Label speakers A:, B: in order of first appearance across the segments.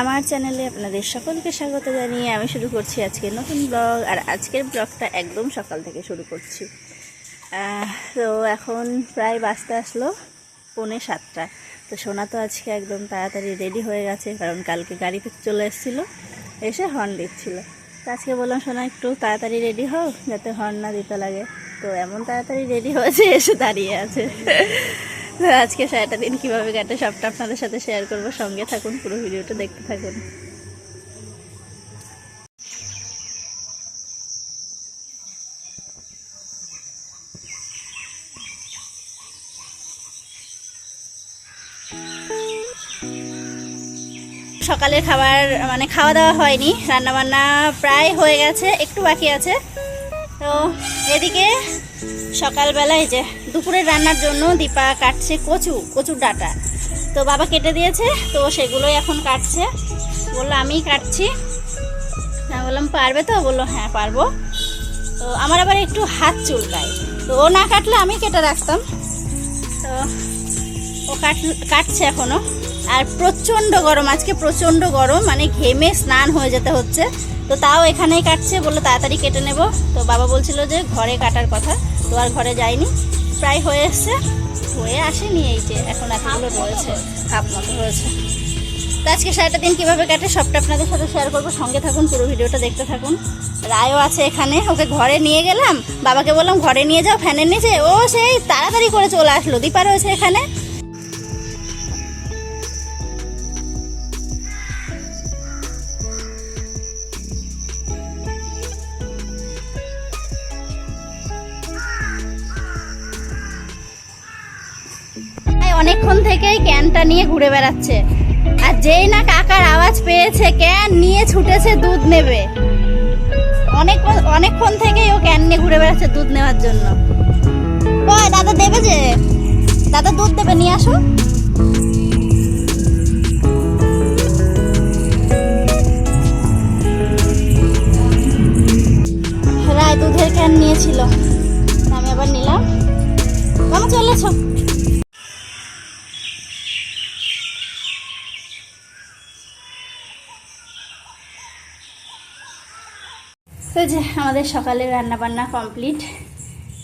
A: আমার চ্যানেলে আপনাদের সকলকে স্বাগত জানিয়ে আমি শুরু করছি আজকের নতুন ব্লগ। আর আজকের ব্লগটা একদম সকাল থেকে শুরু করছি। তো এখন প্রায় বাজতে আসলো 6:45। তো সোনা তো আজকে একদম তাড়াতাড়ি রেডি হয়ে গেছে, কারণ কালকে গাড়িতে চলে এসেছিলো, এসে হর্ন দিচ্ছিলো। তো আজকে বললাম সোনা একটু তাড়াতাড়ি রেডি হও, যাতে হর্ন না দিতে লাগে। তো এমন তাড়াতাড়ি রেডি হয়েছে, এসে দাঁড়িয়ে আছে। আজকে সারাটা দিন কীভাবে কাটে সবটা আপনাদের সাথে শেয়ার করবো। সঙ্গে থাকুন, পুরো ভিডিওটা দেখতে থাকুন। সকালের খাবার মানে খাওয়া দাওয়া হয়নি, রান্নাবান্না প্রায় হয়ে গেছে, একটু বাকি আছে। তো এদিকে সকালবেলায় যে দুপুরের রান্নার জন্য দীপা কাটছে কচুর ডাঁটা। তো বাবা কেটে দিয়েছে, তো সেগুলোই এখন কাটছে। বললো আমিই কাটছি। আমি বললাম পারবে তো? বললো হ্যাঁ পারবো। তো আমার আবার একটু হাত চুলকায়, তো ও না কাটলে আমি কেটে রাখতাম। তো ও কাটছে এখনও। আর প্রচণ্ড গরম, আজকে প্রচণ্ড গরম, মানে ঘেমে স্নান হয়ে যেতে হচ্ছে। তো তাও এখানেই কাটছে, বললো তাড়াতাড়ি কেটে নেব। তো বাবা বলছিল যে ঘরে কাটার কথা, তো আর ঘরে যায়নি, প্রায় হয়ে এসছে। হয়ে আসেনি, এই যে এখন এতগুলো রয়েছে, কাপ মতো হয়েছে। তো আজকে সারাটা দিন কীভাবে কাটে সবটা আপনাদের সাথে শেয়ার করবো। সঙ্গে থাকুন, পুরো ভিডিওটা দেখতে থাকুন। রায়ও আছে এখানে, ওকে ঘরে নিয়ে গেলাম, বাবাকে বললাম ঘরে নিয়ে যাও ফ্যানের নিচে, ও সেই তাড়াতাড়ি করে চলে আসলো। দীপা রয়েছে এখানে। অনেকক্ষণ থেকেই ক্যানটা নিয়ে ঘুরে বেড়াচ্ছে, আর যেই না কাকার আওয়াজ পেয়েছে ক্যান নিয়ে ছুটেছে দুধ নেবে। অনেকক্ষণ থেকেই ও ক্যান নিয়ে ঘুরে বেড়াচ্ছে দুধ নেওয়ার জন্য। কই দাদা দেবে, যে দাদা দুধ দেবে, নিয়ে আসো। রায় দুধের ক্যান নিয়েছিল, আমি আবার নিলাম। মামা চলেছো? তো যে আমাদের সকালের রান্নাবান্না কমপ্লিট।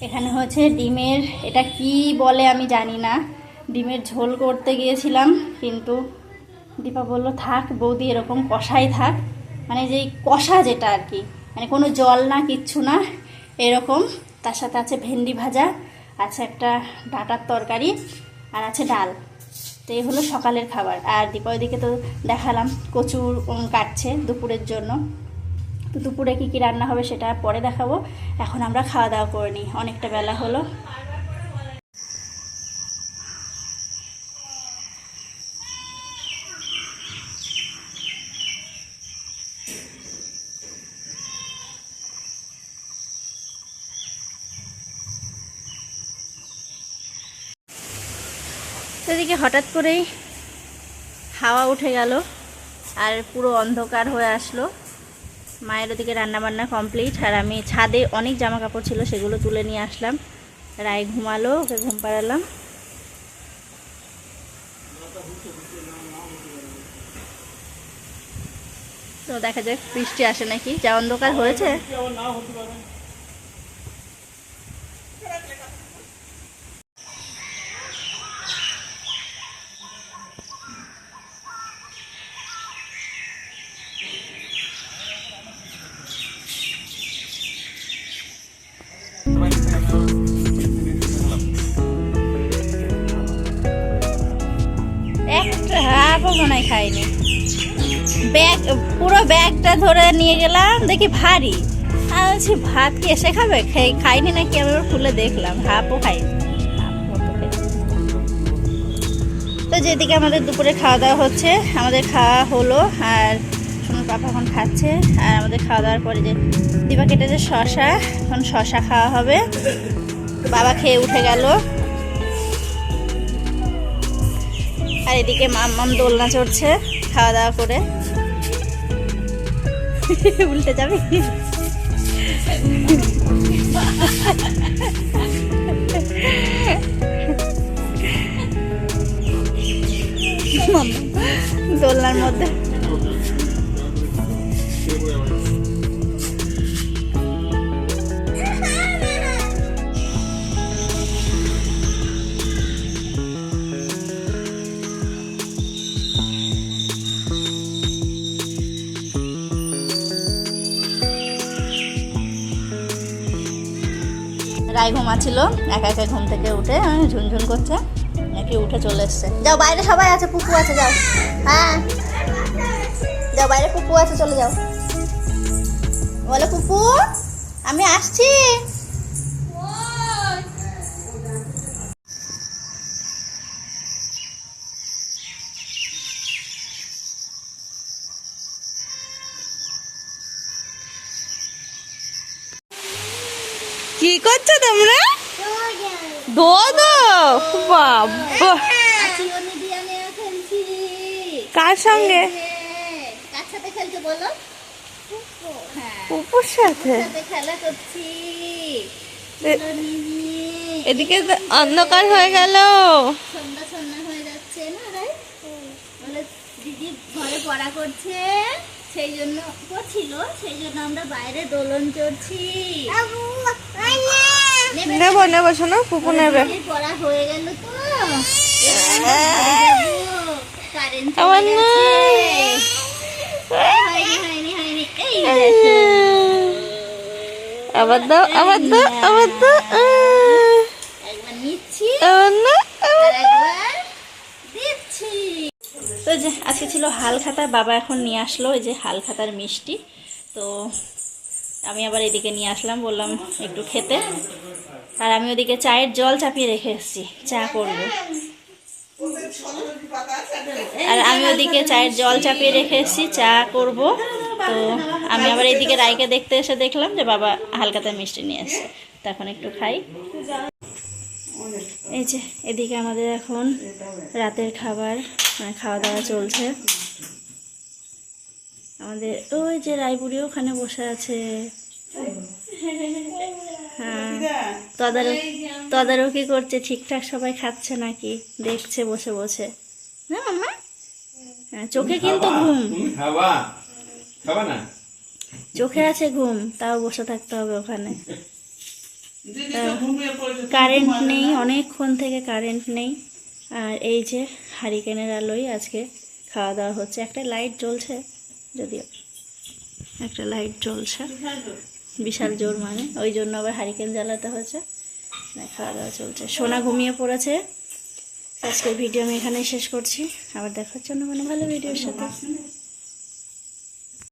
A: এখানে হচ্ছে ডিমের, এটা কি বলে আমি জানি না, ডিমের ঝোল করতে গিয়েছিলাম, কিন্তু দীপা বললো থাক বৌদি এরকম কষাই থাক, মানে যেই কষা যেটা আর কি, মানে কোনো জল না কিচ্ছু না এরকম। তার সাথে আছে ভেন্ডি ভাজা, আছে একটা ডাঁটার তরকারি, আর আছে ডাল। তো এই হলো সকালের খাবার। আর দীপা ওইদিকে তো দেখালাম কচুর কাটছে দুপুরের জন্য। তো দুপুরে কী কী রান্না হবে সেটা পরে দেখাবো। এখন আমরা খাওয়া দাওয়া করে নিই, অনেকটা বেলা হলো। এদিকে হঠাৎ করেই হাওয়া উঠে গেল আর পুরো অন্ধকার হয়ে আসলো। মায়ের ওদিকে রান্নাবান্না কমপ্লিট, আর আমি ছাদে অনেক জামা কাপড় ছিল সেগুলো তুলে নিয়ে আসলাম। রায় ঘুমালো, ওকে ঘুম পাড়ালাম। তো দেখা যাক বৃষ্টি আসে নাকি, যা অন্ধকার হয়েছে। একটা হাফও মনে হয় খাইনি। ব্যাগ, পুরো ব্যাগটা ধরে নিয়ে গেলাম, দেখি ভারী। আর বলছি ভাত কি এসে খাবে, খাইনি নাকি, আমি খুলে দেখলাম হাফও খাইনি। তো যেদিকে আমাদের দুপুরে খাওয়া দাওয়া হচ্ছে, আমাদের খাওয়া হলো, আর সোনার পাপা এখন খাচ্ছে। আর আমাদের খাওয়া দাওয়ার পরে যে দীপা কেটেছে শশা, এখন শশা খাওয়া হবে। বাবা খেয়ে উঠে গেল। আর এদিকে মাম্মাম দোলনা চড়ছে খাওয়া দাওয়া করে। উল্টে যাবে। দোলনার মধ্যে রাই ঘুমাচ্ছিল, একা একা ঘুম থেকে উঠে ঝুনঝুন করছে, নাকি উঠে চলে এসছে। যাও, বাইরে সবাই আছে, পুপু আছে, যাও। হ্যাঁ যাও, বাইরে পুপু আছে, চলে যাও। বলো পুপু আমি আসছি। কি করছো তোমরা? দোদো বাবা, কার সঙ্গে? কার সাথে খেলছো বলো? পুপুর সাথে খেলা করছি। এদিকে অন্ধকার হয়ে গেল, সন্ধ্যা সন্ধ্যা হয়ে যাচ্ছে না রে। বলে দিদি ঘরে পড়া করছে, সেই জন্য করছিল, সেই জন্য আমরা বাইরে দোলন চড়ছি। নেবো নেবো শোনো, পুপু নেবে। পড়া হয়ে গেল তো, কারেন্ট হয়নি হয়নি হয়নি। এই আবার দাও, আবার দাও, আবার দাও। একবার নিচ্ছি, একবার দিচ্ছি। তো যে আজকে ছিল হালখাতা, বাবা এখন নিয়ে আসলো এই যে হালখাতার মিষ্টি। তো আমি আবার এদিকে নিয়ে আসলাম, বললাম একটু খেতে। আর আমি ওদিকে চায়ের জল চাপিয়ে রেখে এসেছি, চা করব। আর আমি ওদিকে চায়ের জল চাপিয়ে রেখে এসেছি, চা করব। তো আমি আবার এইদিকে রাইকে দেখতে এসে দেখলাম যে বাবা হালখাতার মিষ্টি নিয়ে এসছে, তখন একটু খাই। এই যে এদিকে আমাদের এখন রাতের খাবার, মানে খাওয়া দাওয়া চলছে। আমাদের ওই যে রায়পুরিও ওখানে বসে আছে। হ্যাঁ, তদারকি করছে, ঠিকঠাক সবাই খাচ্ছে নাকি দেখছে বসে বসে। না মাম্মা, চোখে কিন্তু ঘুম, চোখে আছে ঘুম, তাও বসে থাকতে হবে ওখানে। কারেন্ট নেই, অনেকক্ষণ থেকে কারেন্ট নেই। আর এই যে হারিকেনের আলোই আজকে খাওয়া দাওয়া হচ্ছে। একটা লাইট জ্বলছে, যদিও একটা লাইট জ্বলছে, বিশাল জোর, মানে ওই জন্য আবার হারিকেন জ্বালাতে হয়েছে। খাওয়া দাওয়া চলছে, সোনা ঘুমিয়ে পড়েছে। আজকের ভিডিও আমি এখানেই শেষ করছি, আবার দেখা হচ্ছে অন্য কোনো ভালো ভিডিওর সাথে।